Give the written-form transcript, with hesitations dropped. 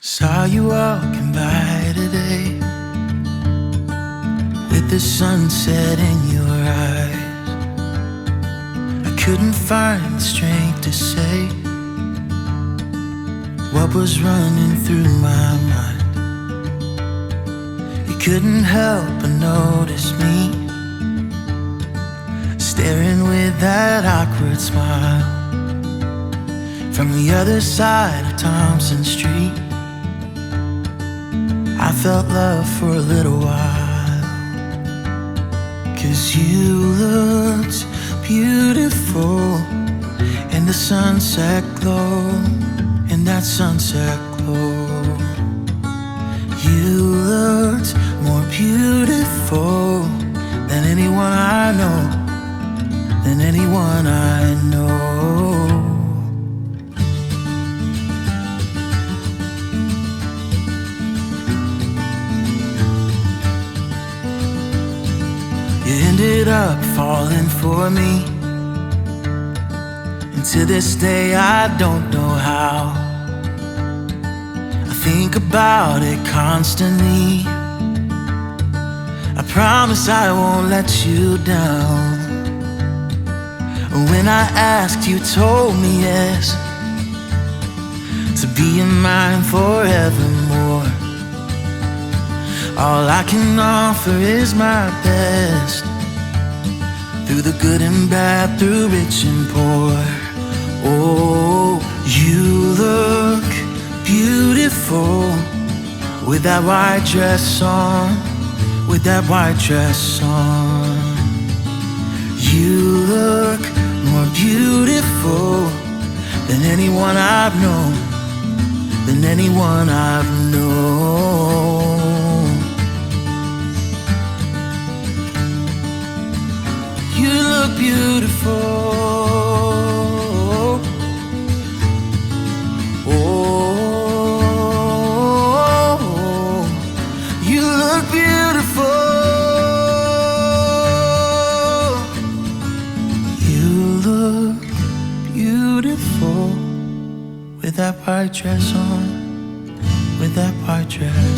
Saw you walking by today, with the sunset in your eyes. I couldn't find the strength to say what was running through my mind. You couldn't help but notice me, staring with that awkward smile from the other side of Thompson Street. I felt love for a little while, 'cause you looked beautiful in the sunset glow, in that sunset glow. You looked more beautiful than anyone I know, than anyone I know. You ended up falling for me, and to this day I don't know how. I think about it constantly. I promise I won't let you down. When I asked, you told me yes, to be in mine forevermore. All I can offer is my best, through the good and bad, through rich and poor. Oh, you look beautiful with that white dress on, with that white dress on. You look more beautiful than anyone I've known, than anyone I've known. You look beautiful. Oh, you look beautiful. You look beautiful with that white dress on, with that white dress.